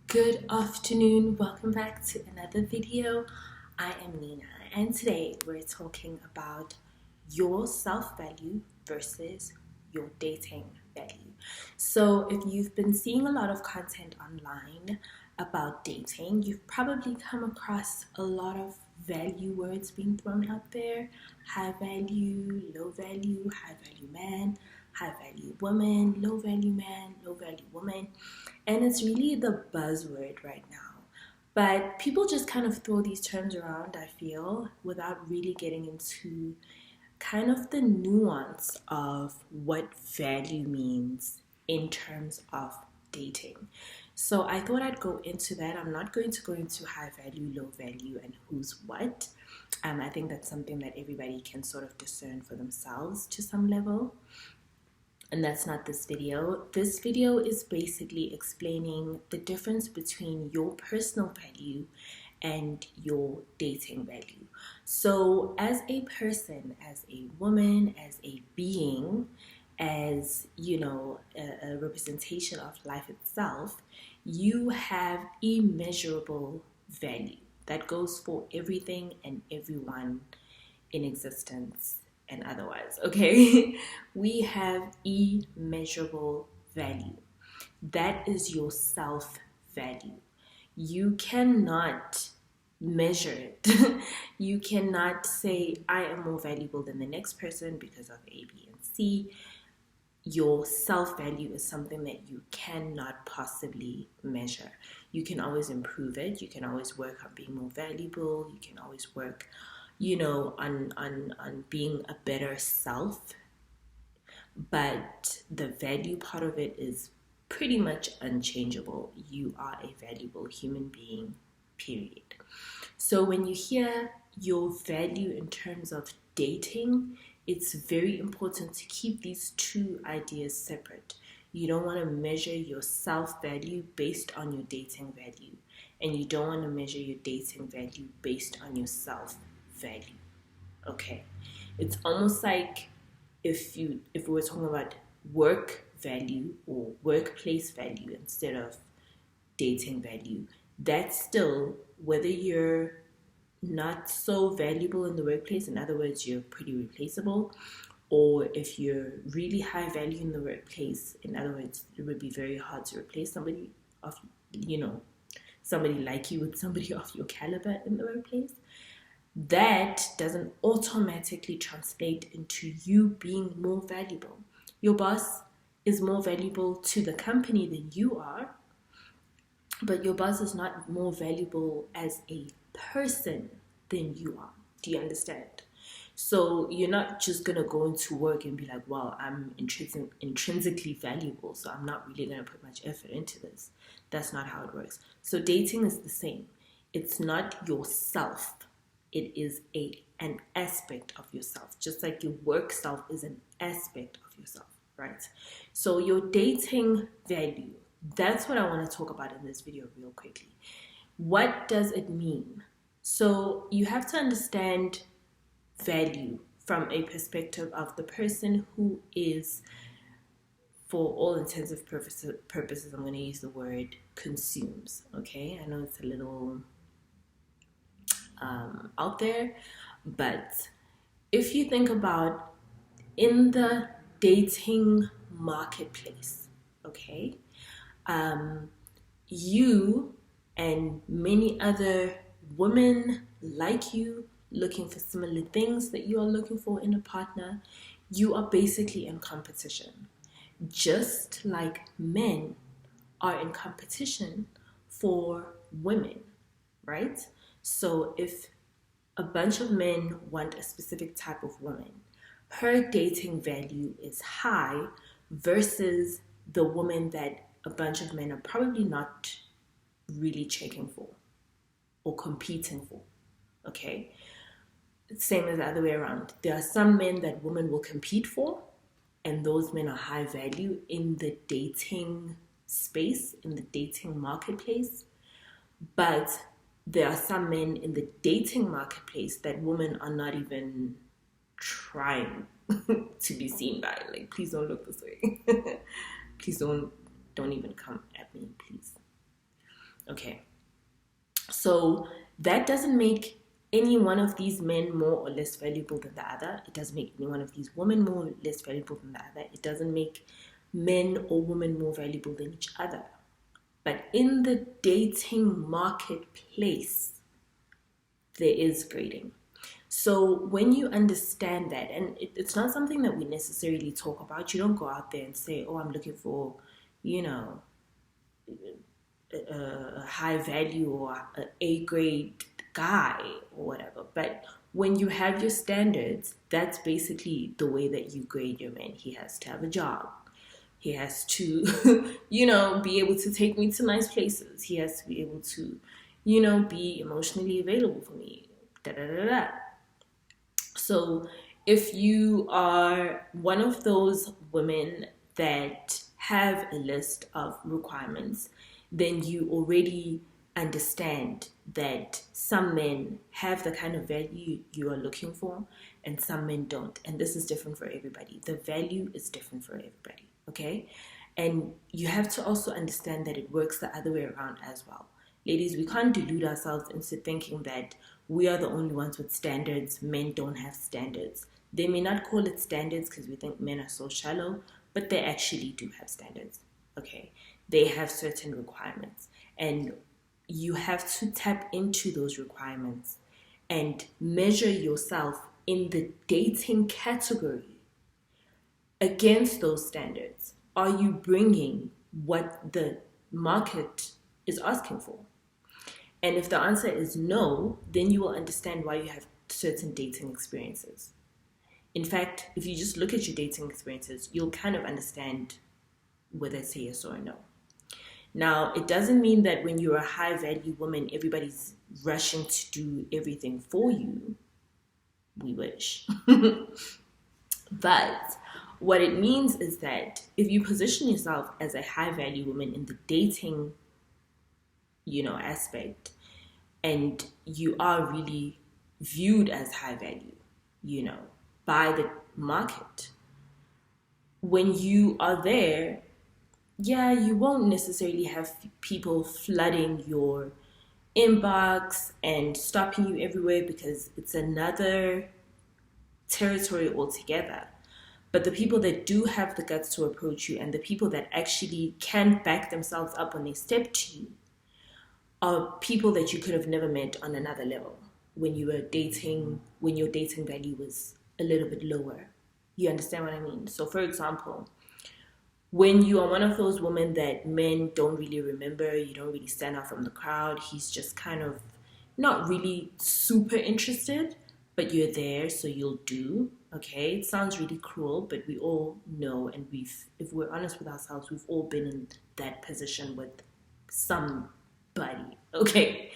Good afternoon, welcome back to another video. I am Nina and today we're talking about your self-value versus your dating value. So if you've been seeing a lot of content online about dating, you've probably come across a lot of value words being thrown out there. High value, low value, high value man, high value woman, low value man, low value woman. And it's really the buzzword right now. But people just kind of throw these terms around, I feel, without really getting into kind of the nuance of what value means in terms of dating. So I thought I'd go into that. I'm not going to go into high value, low value, and who's what. I think that's something that everybody can sort of discern for themselves to some level. And that's not this video. This video is basically explaining the difference between your personal value and your dating value. So as a person, as a woman, as a being, as a representation of life itself, you have immeasurable value that goes for everything and everyone in existence and otherwise, okay? We have immeasurable value. That is your self-value. You cannot measure it. You cannot say, I am more valuable than the next person because of A, B, and C. Your self-value is something that you cannot possibly measure. You can always improve it. You can always work on being more valuable. You can always work on being a better self, but the value part of it is pretty much unchangeable. You are a valuable human being, period. So when you hear your value in terms of dating, it's very important to keep these two ideas separate. You don't want to measure your self-value based on your dating value, and you don't want to measure your dating value based on your self-value. Okay, it's almost like if we were talking about work value or workplace value instead of dating value, that's still whether you're not so valuable in the workplace, in other words you're pretty replaceable, or if you're really high value in the workplace, in other words it would be very hard to replace somebody of somebody like you with somebody of your caliber in the workplace. That doesn't automatically translate into you being more valuable. Your boss is more valuable to the company than you are, but your boss is not more valuable as a person than you are. Do you understand? So you're not just going to go into work and be like, well, I'm intrinsically valuable, so I'm not really going to put much effort into this. That's not how it works. So dating is the same. It's not yourself. It is an aspect of yourself, just like your work self is an aspect of yourself, right? So your dating value, that's what I want to talk about in this video real quickly. What does it mean? So you have to understand value from a perspective of the person who is, for all intents and purposes, I'm going to use the word consumes, okay? I know it's a little out there, but if you think about in the dating marketplace, okay, you and many other women like you looking for similar things that you are looking for in a partner, you are basically in competition, just like men are in competition for women, right? So if a bunch of men want a specific type of woman, her dating value is high versus the woman that a bunch of men are probably not really checking for or competing for, okay? Same as the other way around. There are some men that women will compete for, and those men are high value in the dating space, in the dating marketplace, but there are some men in the dating marketplace that women are not even trying to be seen by. Like, please don't look this way. Please don't even come at me, please. Okay. So that doesn't make any one of these men more or less valuable than the other. It doesn't make any one of these women more or less valuable than the other. It doesn't make men or women more valuable than each other. But in the dating marketplace, there is grading. So when you understand that, and it's not something that we necessarily talk about, you don't go out there and say, oh, I'm looking for, you know, a high value or a grade guy or whatever. But when you have your standards, that's basically the way that you grade your man. He has to have a job. He has to, be able to take me to nice places. He has to be able to, be emotionally available for me. Da da da da. So if you are one of those women that have a list of requirements, then you already understand that some men have the kind of value you are looking for and some men don't. And this is different for everybody. The value is different for everybody, okay? And you have to also understand that it works the other way around as well. Ladies, we can't delude ourselves into thinking that we are the only ones with standards. Men don't have standards. They may not call it standards because we think men are so shallow, but they actually do have standards, okay? They have certain requirements. And you have to tap into those requirements and measure yourself in the dating category against those standards. Are you bringing what the market is asking for? And if the answer is no, then you will understand why you have certain dating experiences. In fact, if you just look at your dating experiences, you'll kind of understand whether it's a yes or a no. Now, it doesn't mean that when you're a high value woman, everybody's rushing to do everything for you. We wish. But what it means is that if you position yourself as a high value woman in the dating, aspect, and you are really viewed as high value, by the market, when you are there, yeah, you won't necessarily have people flooding your inbox and stopping you everywhere because it's another territory altogether. But the people that do have the guts to approach you and the people that actually can back themselves up when they step to you are people that you could have never met on another level when your dating value was a little bit lower. You understand what I mean? So for example, when you are one of those women that men don't really remember, you don't really stand out from the crowd, he's just kind of not really super interested, but you're there, so you'll do, okay? It sounds really cruel, but we all know, and if we're honest with ourselves, we've all been in that position with somebody, okay?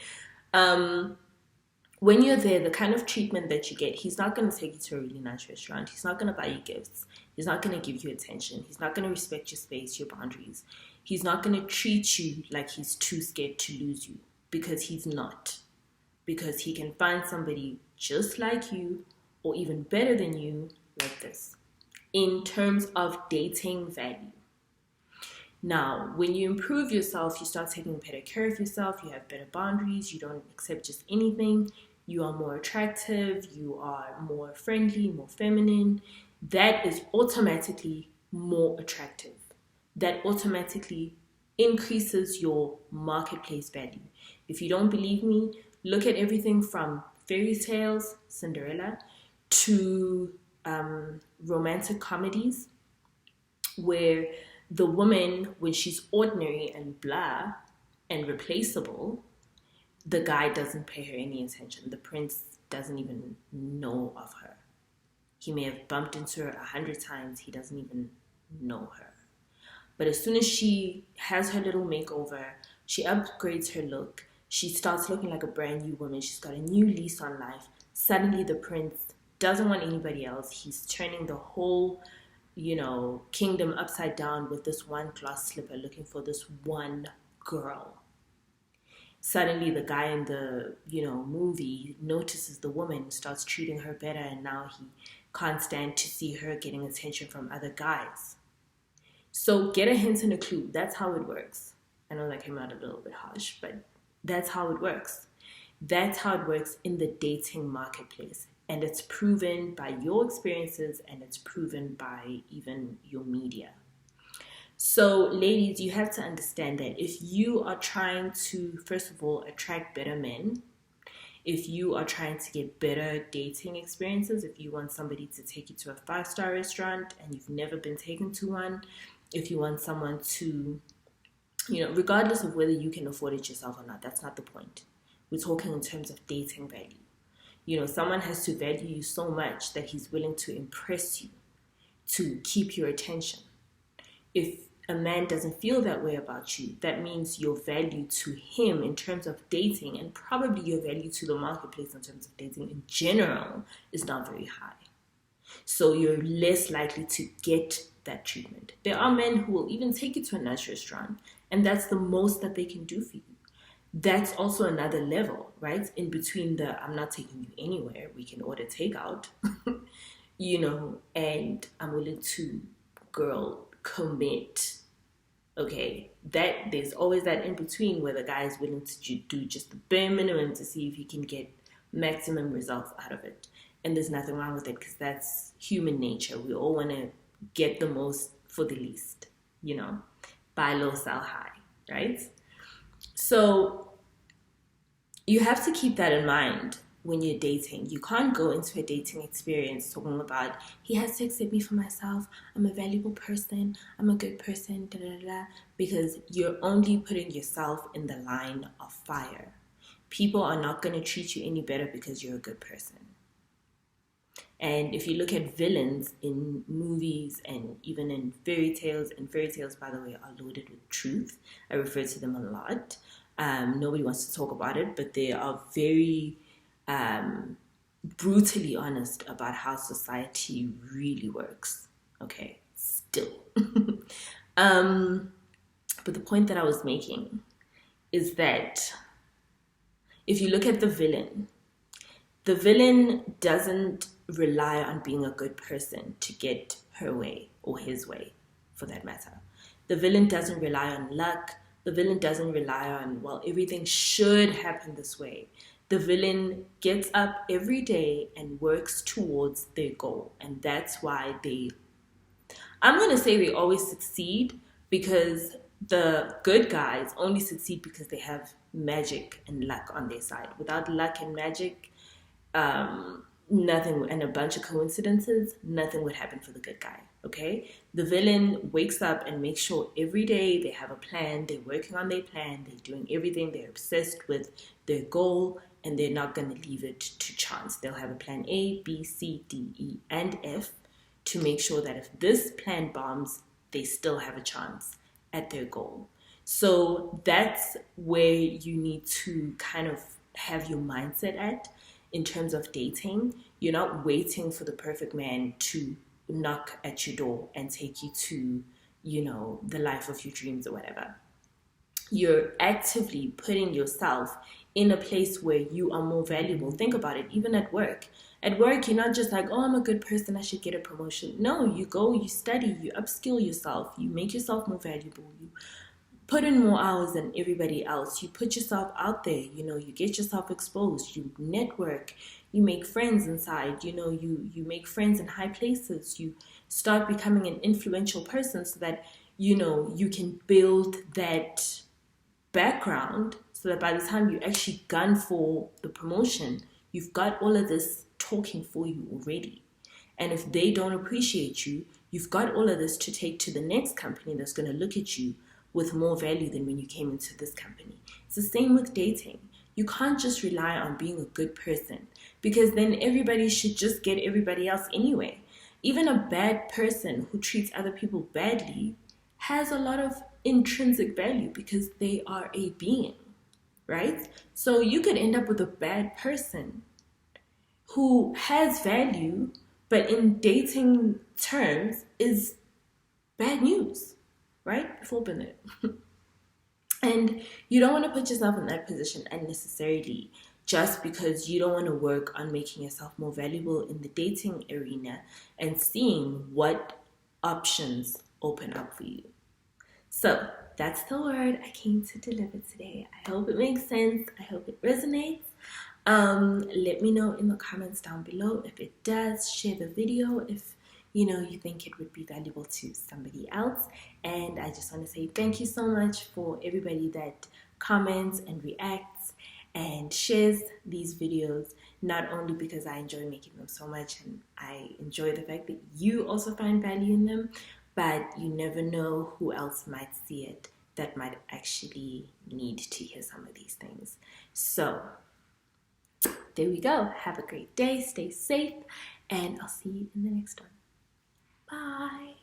When you're there, the kind of treatment that you get, he's not going to take you to a really nice restaurant. He's not going to buy you gifts. He's not going to give you attention. He's not going to respect your space, your boundaries. He's not going to treat you like he's too scared to lose you, because he's not. Because he can find somebody just like you or even better than you like this in terms of dating value. Now, when you improve yourself, you start taking better care of yourself, you have better boundaries, you don't accept just anything, you are more attractive, you are more friendly, more feminine. That is automatically more attractive. That automatically increases your marketplace value. If you don't believe me, look at everything from fairy tales, Cinderella, to romantic comedies, where the woman, when she's ordinary and blah and replaceable, the guy doesn't pay her any attention. The prince doesn't even know of her. He may have bumped into her 100 times. He doesn't even know her. But as soon as she has her little makeover, she upgrades her look, she starts looking like a brand new woman. She's got a new lease on life. Suddenly the prince doesn't want anybody else. He's turning the whole kingdom upside down with this one glass slipper looking for this one girl. Suddenly the guy in the, movie notices the woman, starts treating her better, and now he can't stand to see her getting attention from other guys. So get a hint and a clue. That's how it works. I know that came out a little bit harsh, but that's how it works. That's how it works in the dating marketplace. And it's proven by your experiences, and it's proven by even your media. So, ladies, you have to understand that if you are trying to, first of all, attract better men, if you are trying to get better dating experiences, if you want somebody to take you to a 5-star restaurant and you've never been taken to one, if you want someone to, regardless of whether you can afford it yourself or not, that's not the point. We're talking in terms of dating value. Someone has to value you so much that he's willing to impress you, to keep your attention. If a man doesn't feel that way about you, that means your value to him in terms of dating, and probably your value to the marketplace in terms of dating in general, is not very high. So you're less likely to get that treatment. There are men who will even take you to a nice restaurant, and that's the most that they can do for you. That's also another level, right? In between the I'm not taking you anywhere, we can order takeout, and I'm willing to, girl, commit. Okay, that there's always that in between where the guy is willing to do just the bare minimum to see if he can get maximum results out of it. And there's nothing wrong with it, because that's human nature. We all want to get the most for the least, buy low, sell high, right? So you have to keep that in mind when you're dating. You can't go into a dating experience talking about, he has to accept me for myself, I'm a valuable person, I'm a good person, da da da, because you're only putting yourself in the line of fire. People are not going to treat you any better because you're a good person. And if you look at villains in movies and even in fairy tales, and fairy tales, by the way, are loaded with truth. I refer to them a lot. Nobody wants to talk about it, but they are very brutally honest about how society really works. Okay, still. But the point that I was making is that if you look at the villain doesn't rely on being a good person to get her way, or his way, for that matter. The villain doesn't rely on luck. The villain doesn't rely on, well, everything should happen this way. The villain gets up every day and works towards their goal. And that's why I'm going to say they always succeed, because the good guys only succeed because they have magic and luck on their side. Without luck and magic, nothing, and a bunch of coincidences, nothing would happen for the good guy. Okay, the villain wakes up and makes sure every day they have a plan, they're working on their plan, they're doing everything, they're obsessed with their goal, and they're not going to leave it to chance. They'll have a plan A, B, C, D, E, and F to make sure that if this plan bombs, they still have a chance at their goal. So that's where you need to kind of have your mindset at in terms of dating. You're not waiting for the perfect man to knock at your door and take you to, the life of your dreams or whatever. You're actively putting yourself in a place where you are more valuable. Think about it, even at work. At work, you're not just like, oh, I'm a good person, I should get a promotion. No, you go, you study, you upskill yourself, you make yourself more valuable, you put in more hours than everybody else, you put yourself out there, you get yourself exposed, you network, you make friends inside, you make friends in high places, you start becoming an influential person so that, you can build that background so that by the time you actually gun for the promotion, you've got all of this talking for you already. And if they don't appreciate you, you've got all of this to take to the next company that's going to look at you with more value than when you came into this company. It's the same with dating. You can't just rely on being a good person, because then everybody should just get everybody else anyway. Even a bad person who treats other people badly has a lot of intrinsic value because they are a being, right? So you could end up with a bad person who has value, but in dating terms is bad news, right? We've all been there. And you don't want to put yourself in that position unnecessarily just because you don't want to work on making yourself more valuable in the dating arena and seeing what options open up for you. So that's the word I came to deliver today. I hope it makes sense. I hope it resonates. Let me know in the comments down below if it does. Share the video if you think it would be valuable to somebody else. And I just want to say thank you so much for everybody that comments and reacts and shares these videos, not only because I enjoy making them so much and I enjoy the fact that you also find value in them, but you never know who else might see it that might actually need to hear some of these things. So there we go. Have a great day. Stay safe. And I'll see you in the next one. Bye.